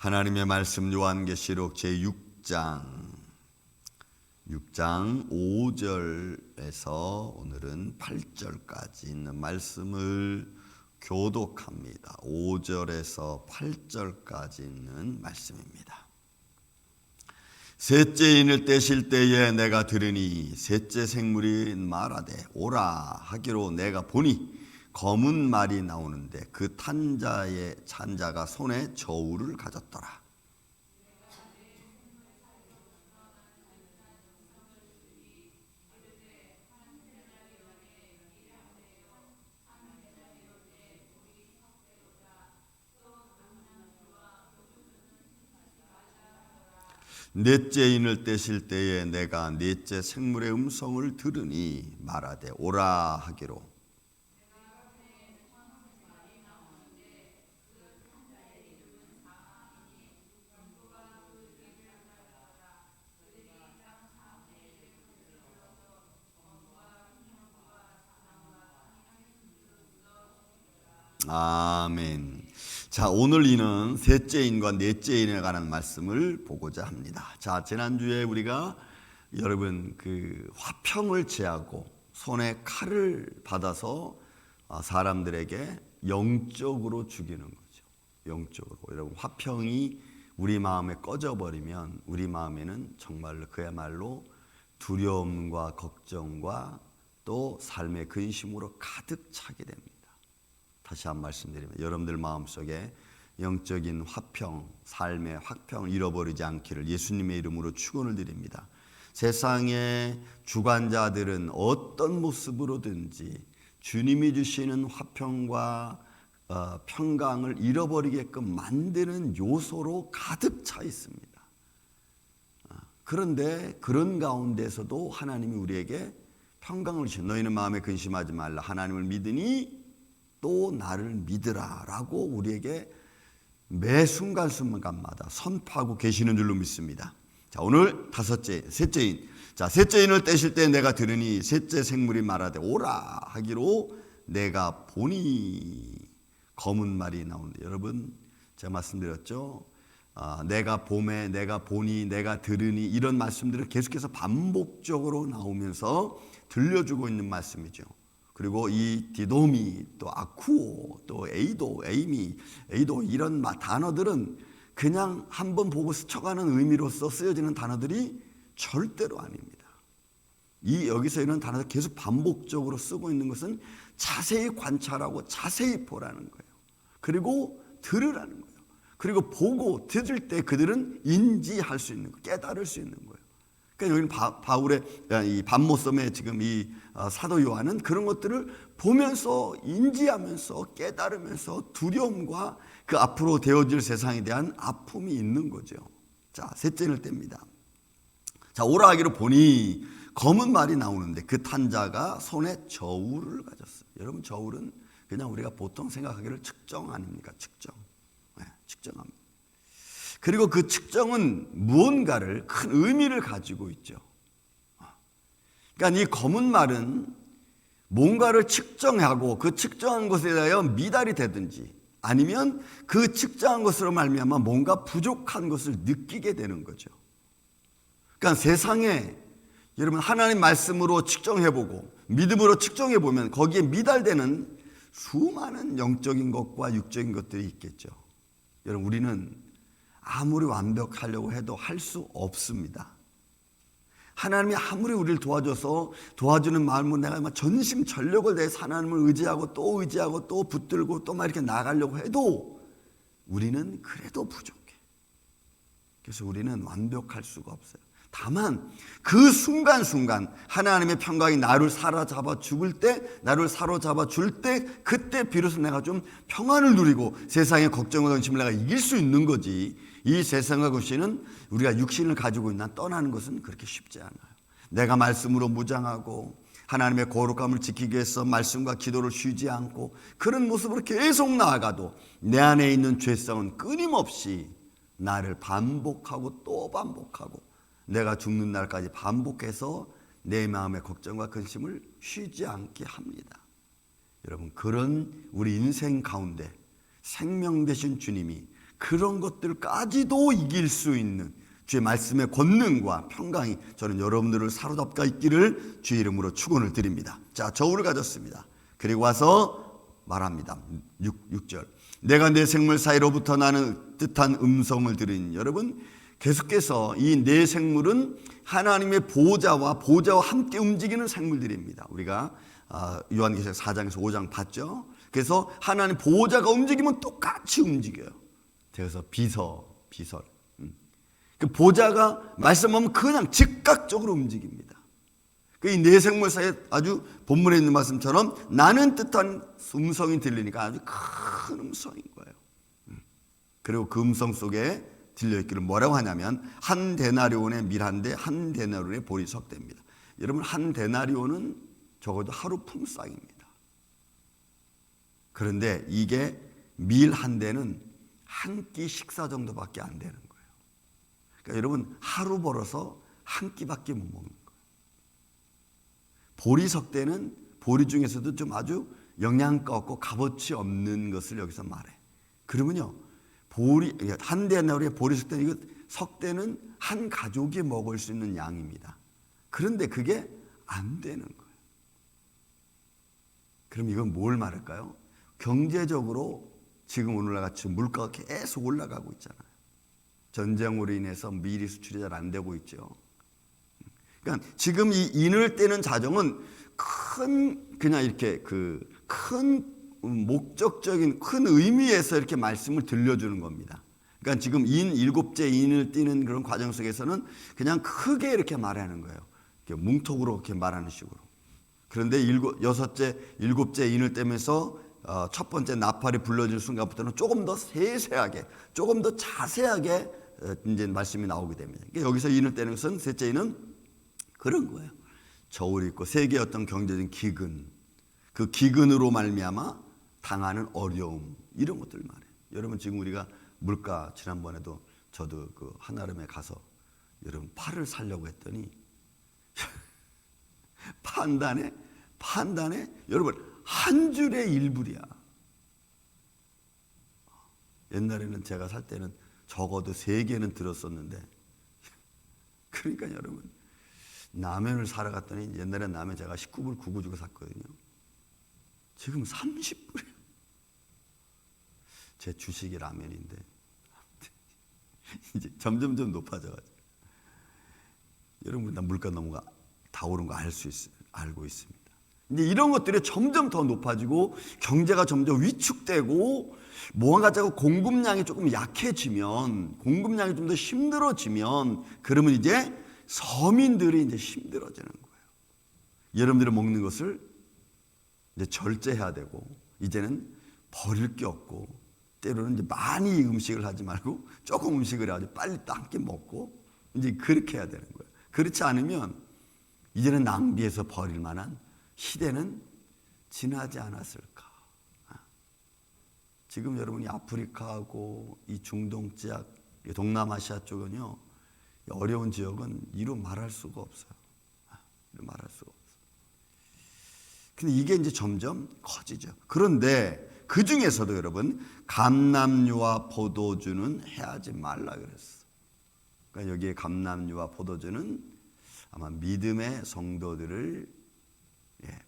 하나님의 말씀 요한계시록 제6장 5절에서 오늘은 8절까지 있는 말씀을 교독합니다. 5절에서 8절까지 있는 말씀입니다. 셋째 인을 떼실 때에 내가 들으니 셋째 생물이 말하되 오라 하기로 내가 보니 검은 말이 나오는데 그 찬자가 손에 저울을 가졌더라. 넷째 인을 떼실 때에 내가 넷째 생물의 음성을 들으니 말하되 오라 하기로 아멘. 자, 오늘 이는 셋째 인과 넷째 인에 관한 말씀을 보고자 합니다. 자, 지난주에 우리가 여러분 그 화평을 제하고 손에 칼을 받아서 사람들에게 영적으로 죽이는 거죠. 영적으로. 여러분 화평이 우리 마음에 꺼져버리면 우리 마음에는 정말로 그야말로 두려움과 걱정과 또 삶의 근심으로 가득 차게 됩니다. 다시 한 말씀드리면 여러분들 마음속에 영적인 화평, 삶의 화평을 잃어버리지 않기를 예수님의 이름으로 축원을 드립니다. 세상의 주관자들은 어떤 모습으로든지 주님이 주시는 화평과 평강을 잃어버리게끔 만드는 요소로 가득 차 있습니다. 그런데 그런 가운데서도 하나님이 우리에게 평강을 주신 너희는 마음에 근심하지 말라 하나님을 믿으니 또 나를 믿으라 라고 우리에게 매 순간순간마다 선포하고 계시는 줄로 믿습니다. 자, 오늘 셋째 인. 자, 셋째 인을 떼실 때 내가 들으니 셋째 생물이 말하되 오라 하기로 내가 보니 검은 말이 나오는데 여러분 제가 말씀드렸죠. 내가 봄에 내가 보니 내가 들으니 이런 말씀들을 계속해서 반복적으로 나오면서 들려주고 있는 말씀이죠. 그리고 이 디도미 또 아쿠오 또 에이도 이런 단어들은 그냥 한번 보고 스쳐가는 의미로서 쓰여지는 단어들이 절대로 아닙니다. 여기서 이런 단어를 계속 반복적으로 쓰고 있는 것은 자세히 관찰하고 자세히 보라는 거예요. 그리고 들으라는 거예요. 그리고 보고 들을 때 그들은 인지할 수 있는 거, 깨달을 수 있는 거예요. 그러니까 여기는 바울의 이 반모섬의 지금 이 사도 요한은 그런 것들을 보면서 인지하면서 깨달으면서 두려움과 그 앞으로 되어질 세상에 대한 아픔이 있는 거죠. 자, 셋째를 뗍니다. 자, 오라 하기로 보니 검은 말이 나오는데 그 탄자가 손에 저울을 가졌어요. 여러분 저울은 그냥 우리가 보통 생각하기를 측정 아닙니까? 측정. 네, 측정합니다. 그리고 그 측정은 무언가를 큰 의미를 가지고 있죠. 그러니까 이 검은 말은 뭔가를 측정하고 그 측정한 것에 대하여 미달이 되든지 아니면 그 측정한 것으로 말미암아 뭔가 부족한 것을 느끼게 되는 거죠. 그러니까 세상에 여러분 하나님 말씀으로 측정해보고 믿음으로 측정해보면 거기에 미달되는 수많은 영적인 것과 육적인 것들이 있겠죠. 여러분 우리는 아무리 완벽하려고 해도 할 수 없습니다. 하나님이 아무리 우리를 도와주는 마음으로 내가 전심 전력을 다해서 하나님을 의지하고 또 붙들고 또 막 이렇게 나가려고 해도 우리는 그래도 부족해. 그래서 우리는 완벽할 수가 없어요. 다만 그 순간순간 하나님의 평강이 나를 사로잡아 줄 때 그때 비로소 내가 좀 평안을 누리고 세상의 걱정과 근심을 내가 이길 수 있는 거지. 이 세상과 근심은 우리가 육신을 가지고 있나 떠나는 것은 그렇게 쉽지 않아요. 내가 말씀으로 무장하고 하나님의 거룩함을 지키기 위해서 말씀과 기도를 쉬지 않고 그런 모습으로 계속 나아가도 내 안에 있는 죄성은 끊임없이 나를 반복하고 또 반복하고 내가 죽는 날까지 반복해서 내 마음의 걱정과 근심을 쉬지 않게 합니다. 여러분 그런 우리 인생 가운데 생명 되신 주님이 그런 것들까지도 이길 수 있는 주의 말씀의 권능과 평강이 저는 여러분들을 사로잡고 있기를 주의 이름으로 축원을 드립니다. 자, 저울을 가졌습니다. 그리고 와서 말합니다. 6절. 내가 내 생물 사이로부터 나는 뜻한 음성을 들으니, 여러분 계속해서 이 내 생물은 하나님의 보호자와 함께 움직이는 생물들입니다. 우리가 요한계시록 4장에서 5장 봤죠. 그래서 하나님 보호자가 움직이면 똑같이 움직여요. 그래서 비설. 그 보호자가 말씀하면 그냥 즉각적으로 움직입니다. 이 내 생물 사이에 아주 본문에 있는 말씀처럼 나는 뜻한 음성이 들리니까 아주 큰 음성인 거예요. 그리고 그 음성 속에 들려있기를 뭐라고 하냐면 한 데나리온의 밀 한 대, 한 데나리온의 보리 석 대입니다. 여러분, 한 데나리온은 적어도 하루 품삯입니다. 그런데 이게 밀 한 대는 한 끼 식사 정도밖에 안 되는 거예요. 그러니까 여러분, 하루 벌어서 한 끼밖에 못 먹는 거예요. 보리 석 대는 보리 중에서도 좀 아주 영양가 없고 값어치 없는 것을 여기서 말해. 그러면요, 한 데나리온의 보리 석 대는, 이거 석 대는 한 가족이 먹을 수 있는 양입니다. 그런데 그게 안 되는 거예요. 그럼 이건 뭘 말할까요? 경제적으로 지금 오늘날 같이 물가가 계속 올라가고 있잖아요. 전쟁으로 인해서 밀이 수출이 잘 안 되고 있죠. 그러니까 지금 이 인을 떼는 자정은 그냥 이렇게 큰 목적적인 큰 의미에서 이렇게 말씀을 들려주는 겁니다. 그러니까 지금 7째 인을 떼는 그런 과정 속에서는 그냥 크게 이렇게 말하는 거예요. 이렇게 뭉톡으로 이렇게 말하는 식으로. 그런데 7째 인을 떼면서 첫 번째 나팔이 불러질 순간부터는 조금 더 세세하게, 조금 더 자세하게 이제 말씀이 나오게 됩니다. 그러니까 여기서 인을 떼는 것은 셋째 인은 그런 거예요. 저울이 있고 세계의 어떤 경제적인 기근, 그 기근으로 말미암아 당하는 어려움, 이런 것들 말이에요. 여러분, 지금 우리가 물가, 지난번에도 저도 그 한아름에 가서 여러분 파를 사려고 했더니 판단에 여러분 한 줄에 1불이야. 옛날에는 제가 살 때는 적어도 3개는 들었었는데, 그러니까 여러분, 라면을 사러 갔더니 옛날에 라면 제가 19불 99 주고 샀거든요. 지금 30불이에요. 제 주식이 라면인데 이제 점점 높아져가지고, 여러분, 나 물가 넘어가 다 오른 거 알고 있습니다. 이제 이런 것들이 점점 더 높아지고 경제가 점점 위축되고 뭔가 자꾸 공급량이 조금 약해지면, 공급량이 좀 더 힘들어지면, 그러면 이제 서민들이 이제 힘들어지는 거예요. 여러분들이 먹는 것을 이제 절제해야 되고, 이제는 버릴 게 없고, 때로는 이제 많이 음식을 하지 말고 조금 음식을 해가지고 빨리 또 함께 먹고, 이제 그렇게 해야 되는 거예요. 그렇지 않으면 이제는 낭비해서 버릴 만한 시대는 지나지 않았을까. 지금 여러분이 아프리카하고 이 중동 지역, 동남아시아 쪽은요, 어려운 지역은 이루 말할 수가 없어요. 이루 말할 수가 없어요. 근데 이게 이제 점점 커지죠. 그런데 그 중에서도 여러분, 감람류와 포도주는 해하지 말라 그랬어. 그러니까 여기에 감람류와 포도주는 아마 믿음의 성도들을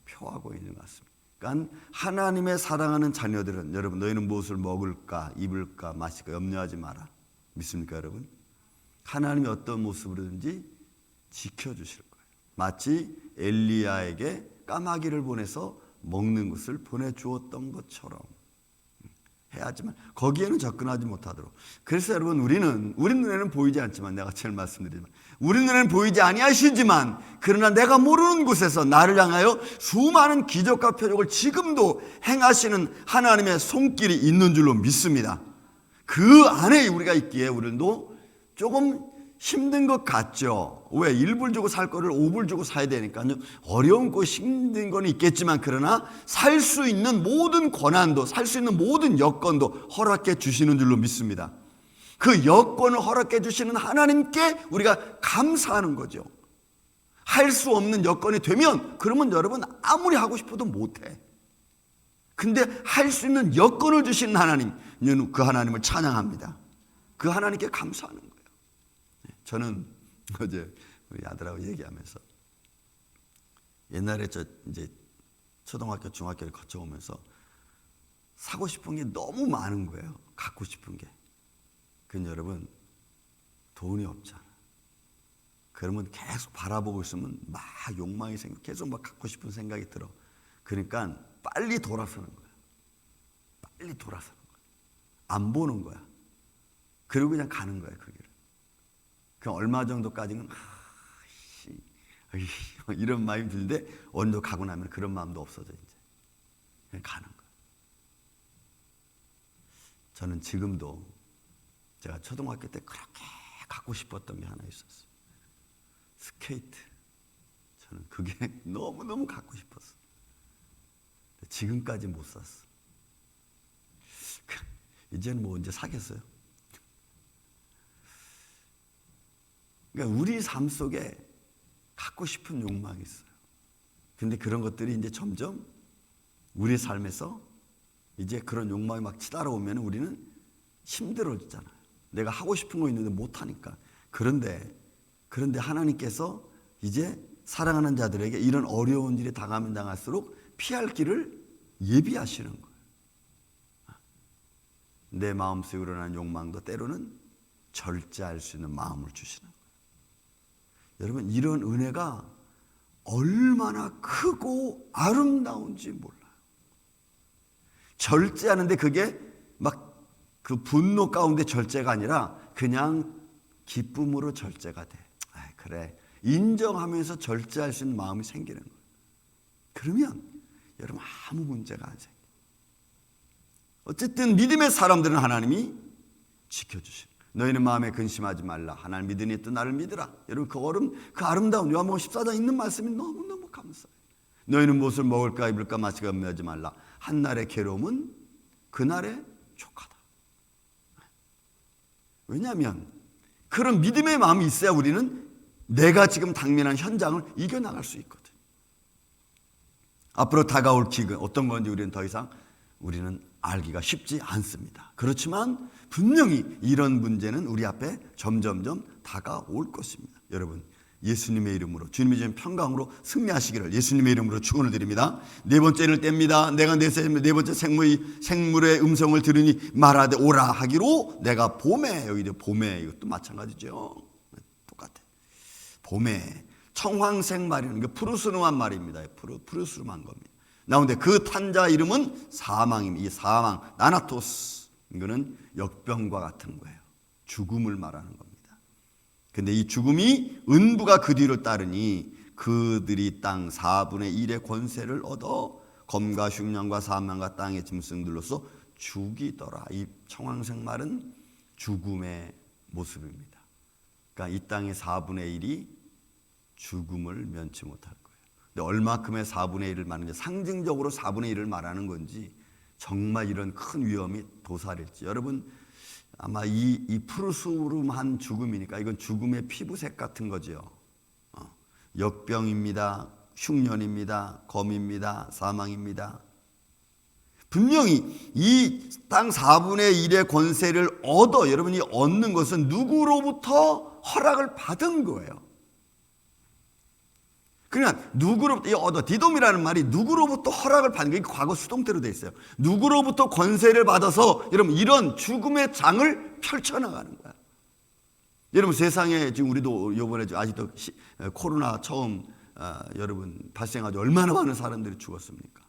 표하고 있는 것 같습니다. 그러니까 하나님의 사랑하는 자녀들은, 여러분, 너희는 무엇을 먹을까, 입을까, 마실까 염려하지 마라. 믿습니까, 여러분? 하나님이 어떤 모습으로든지 지켜주실 거예요. 마치 엘리야에게 까마귀를 보내서 먹는 것을 보내주었던 것처럼 해야지만 거기에는 접근하지 못하도록. 그래서 여러분, 우리 눈에는 보이지 않지만, 내가 제일 말씀드리지만, 우리 눈에는 보이지 아니하시지만 그러나 내가 모르는 곳에서 나를 향하여 수많은 기적과 표적을 지금도 행하시는 하나님의 손길이 있는 줄로 믿습니다. 그 안에 우리가 있기에 우리도 조금 힘든 것 같죠. 왜? 1불 주고 살 거를 5불 주고 사야 되니까요. 어려운 거 힘든 건 있겠지만, 그러나 살 수 있는 모든 권한도, 살 수 있는 모든 여건도 허락해 주시는 줄로 믿습니다. 그 여건을 허락해 주시는 하나님께 우리가 감사하는 거죠. 할 수 없는 여건이 되면, 그러면 여러분 아무리 하고 싶어도 못해. 근데 할 수 있는 여건을 주시는 하나님, 그 하나님을 찬양합니다. 그 하나님께 감사하는 거예요. 저는 어제 우리 아들하고 얘기하면서 옛날에 저 이제 초등학교, 중학교를 거쳐오면서 사고 싶은 게 너무 많은 거예요. 갖고 싶은 게. 근데 여러분, 돈이 없잖아. 그러면 계속 바라보고 있으면 막 욕망이 생겨. 계속 막 갖고 싶은 생각이 들어. 그러니까 빨리 돌아서는 거야. 빨리 돌아서는 거야. 안 보는 거야. 그리고 그냥 가는 거야, 그 길을. 그냥 얼마 정도까지는 이런 마음이 드는데 어느 정도 가고 나면 그런 마음도 없어져. 이제 그냥 가는 거야. 저는 지금도 제가 초등학교 때 그렇게 갖고 싶었던 게 하나 있었어요. 스케이트. 저는 그게 너무너무 갖고 싶었어. 지금까지 못 샀어. 이제는 뭐 언제 사겠어요? 그러니까 우리 삶 속에 갖고 싶은 욕망이 있어요. 근데 그런 것들이 이제 점점 우리 삶에서 이제 그런 욕망이 막 치달아오면 우리는 힘들어지잖아요. 내가 하고 싶은 거 있는데 못하니까. 그런데 하나님께서 이제 사랑하는 자들에게 이런 어려운 일이 당하면 당할수록 피할 길을 예비하시는 거예요. 내 마음속에 우러나는 욕망도 때로는 절제할 수 있는 마음을 주시는 거예요. 여러분, 이런 은혜가 얼마나 크고 아름다운지 몰라요. 절제하는데 그게 막 그 분노 가운데 절제가 아니라 그냥 기쁨으로 절제가 돼. 그래. 인정하면서 절제할 수 있는 마음이 생기는 거예요. 그러면 여러분 아무 문제가 안 생겨요. 어쨌든 믿음의 사람들은 하나님이 지켜주시는 거예요. 너희는 마음에 근심하지 말라. 하나님 믿으니 또 나를 믿으라. 여러분 그 아름다운 요한복음 14장 있는 말씀이 너무너무 감사해요. 너희는 무엇을 먹을까 입을까 마실까 염려하지 말라. 한날의 괴로움은 그날의 족하다. 왜냐하면 그런 믿음의 마음이 있어야 우리는 내가 지금 당면한 현장을 이겨나갈 수 있거든. 앞으로 다가올 기근 어떤 건지 우리는 알기가 쉽지 않습니다. 그렇지만 분명히 이런 문제는 우리 앞에 점점점 다가올 것입니다. 여러분, 예수님의 이름으로 주님이 주신 평강으로 승리하시기를 예수님의 이름으로 축원을 드립니다. 네 번째를 뗍니다. 내가 네 번째 생물의 음성을 들으니 말하되 오라 하기로 내가 봄에, 여기 봄에 이것도 마찬가지죠. 똑같아. 봄에 청황색 말이는 푸르스름한 말입니다. 푸르스름한 겁니다. 나오는데 그 탄자 이름은 사망입니다. 이 사망, 나나토스, 이거는 역병과 같은 거예요. 죽음을 말하는 겁니다. 근데 이 죽음이 은부가 그 뒤를 따르니 그들이 땅 4분의 1의 권세를 얻어 검과 흉년과 사망과 땅의 짐승들로서 죽이더라. 이 청황색 말은 죽음의 모습입니다. 그러니까 이 땅의 4분의 1이 죽음을 면치 못할 거예요. 근데 얼마큼의 4분의 1을 말하는지, 상징적으로 4분의 1을 말하는 건지, 정말 이런 큰 위험이 도사릴지. 여러분 아마 이 푸르스름한 죽음이니까 이건 죽음의 피부색 같은 거죠. 역병입니다. 흉년입니다. 검입니다. 사망입니다. 분명히 이 땅 4분의 1의 권세를 얻어, 여러분이 얻는 것은 누구로부터 허락을 받은 거예요. 그러니까 누구로부터 얻어, 디돔이라는 말이 누구로부터 허락을 받는 게 과거 수동태로 되어 있어요. 누구로부터 권세를 받아서 여러분 이런 죽음의 장을 펼쳐나가는 거야. 여러분 세상에 지금 우리도 이번에 아직도 코로나 처음 여러분 발생하죠. 얼마나 많은 사람들이 죽었습니까?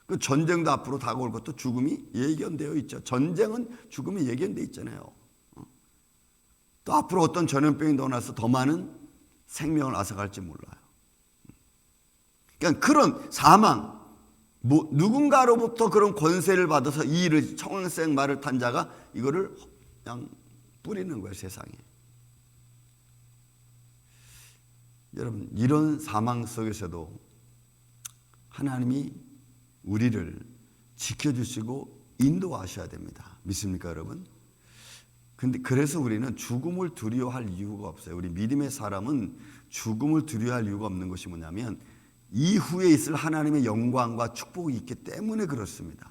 그 전쟁도 앞으로 다가올 것도 죽음이 예견되어 있죠. 전쟁은 죽음이 예견되어 있잖아요. 또 앞으로 어떤 전염병이 더 나서 더 많은 생명을 앗아갈지 몰라요. 그러니까 그런 사망, 누군가로부터 그런 권세를 받아서 이 일을 청황색 말을 탄 자가 이거를 그냥 뿌리는 거예요, 세상에. 여러분, 이런 사망 속에서도 하나님이 우리를 지켜주시고 인도하셔야 됩니다. 믿습니까, 여러분? 근데 그래서 우리는 죽음을 두려워할 이유가 없어요. 우리 믿음의 사람은 죽음을 두려워할 이유가 없는 것이 뭐냐면 이후에 있을 하나님의 영광과 축복이 있기 때문에 그렇습니다.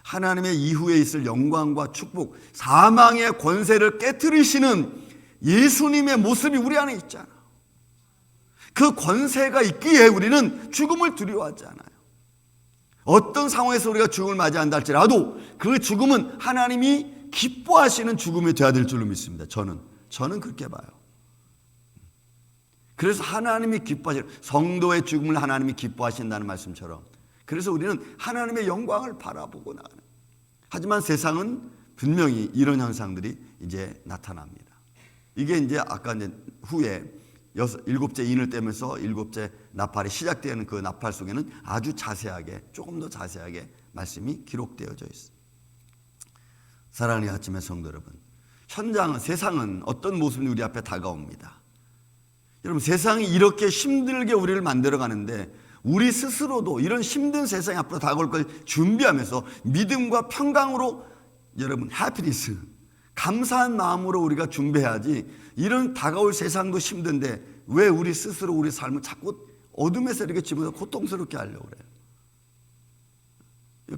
하나님의 이후에 있을 영광과 축복, 사망의 권세를 깨트리시는 예수님의 모습이 우리 안에 있잖아. 그 권세가 있기에 우리는 죽음을 두려워하지 않아요. 어떤 상황에서 우리가 죽음을 맞이한다 할지라도 그 죽음은 하나님이 기뻐하시는 죽음이 되어야 될 줄로 믿습니다. 저는 그렇게 봐요. 그래서 하나님이 기뻐하시는, 성도의 죽음을 하나님이 기뻐하신다는 말씀처럼, 그래서 우리는 하나님의 영광을 바라보고 나가는. 하지만 세상은 분명히 이런 현상들이 이제 나타납니다. 이게 이제 아까 이제 후에 일곱째 인을 떼면서 일곱째 나팔이 시작되는 그 나팔 속에는 아주 자세하게, 조금 더 자세하게 말씀이 기록되어져 있습니다. 사랑하는 아침의 성도 여러분, 현장은, 세상은 어떤 모습이 우리 앞에 다가옵니다. 여러분, 세상이 이렇게 힘들게 우리를 만들어 가는데 우리 스스로도 이런 힘든 세상이 앞으로 다가올 걸 준비하면서 믿음과 평강으로, 여러분, 해피니스, 감사한 마음으로 우리가 준비해야지. 이런 다가올 세상도 힘든데 왜 우리 스스로 우리 삶을 자꾸 어둠에서 이렇게 집어서 고통스럽게 하려고 그래요?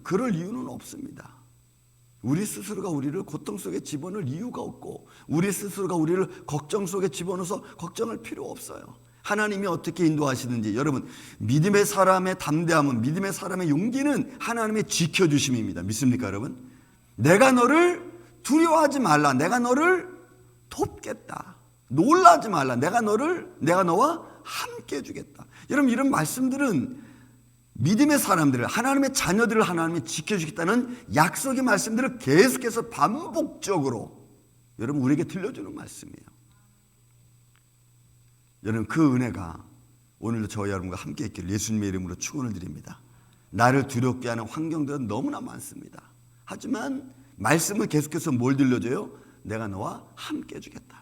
그럴 이유는 없습니다. 우리 스스로가 우리를 고통 속에 집어넣을 이유가 없고, 우리 스스로가 우리를 걱정 속에 집어넣어서 걱정할 필요 없어요. 하나님이 어떻게 인도하시는지, 여러분, 믿음의 사람의 담대함은, 믿음의 사람의 용기는 하나님의 지켜주심입니다. 믿습니까, 여러분? 내가 너를 두려워하지 말라, 내가 너를 돕겠다, 놀라지 말라, 내가 너와 함께 해주겠다. 여러분, 이런 말씀들은 믿음의 사람들을, 하나님의 자녀들을 하나님이 지켜주겠다는 약속의 말씀들을 계속해서 반복적으로 여러분 우리에게 들려주는 말씀이에요. 여러분, 그 은혜가 오늘도 저와 여러분과 함께 있기를 예수님의 이름으로 축원을 드립니다. 나를 두렵게 하는 환경들은 너무나 많습니다. 하지만 말씀은 계속해서 뭘 들려줘요? 내가 너와 함께 해주겠다.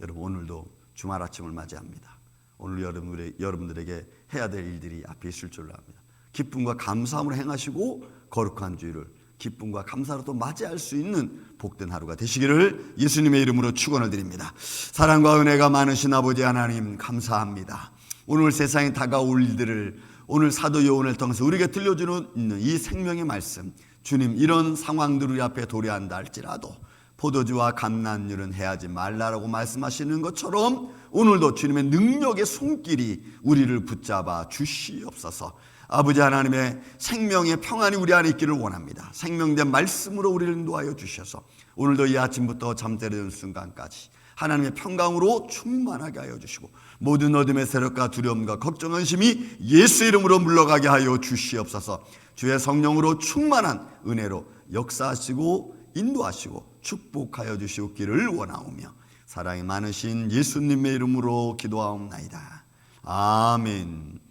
여러분, 오늘도 주말 아침을 맞이합니다. 오늘 여러분들에게 해야 될 일들이 앞에 있을 줄로 압니다. 기쁨과 감사함으로 행하시고 거룩한 주일을 기쁨과 감사로 또 맞이할 수 있는 복된 하루가 되시기를 예수님의 이름으로 축원을 드립니다. 사랑과 은혜가 많으신 아버지 하나님, 감사합니다. 오늘 세상에 다가올 일들을 오늘 사도 요한을 통해서 우리에게 들려주는 이 생명의 말씀, 주님, 이런 상황들 우리 앞에 도래한다 할지라도 포도주와 감람류는 해하지 말라라고 말씀하시는 것처럼 오늘도 주님의 능력의 손길이 우리를 붙잡아 주시옵소서. 아버지 하나님의 생명의 평안이 우리 안에 있기를 원합니다. 생명된 말씀으로 우리를 인도하여 주셔서 오늘도 이 아침부터 잠자리는 순간까지 하나님의 평강으로 충만하게 하여 주시고 모든 어둠의 세력과 두려움과 걱정, 근심이 예수 이름으로 물러가게 하여 주시옵소서. 주의 성령으로 충만한 은혜로 역사하시고 인도하시고 축복하여 주시옵기를 원하오며 사랑이 많으신 예수님의 이름으로 기도하옵나이다. 아멘.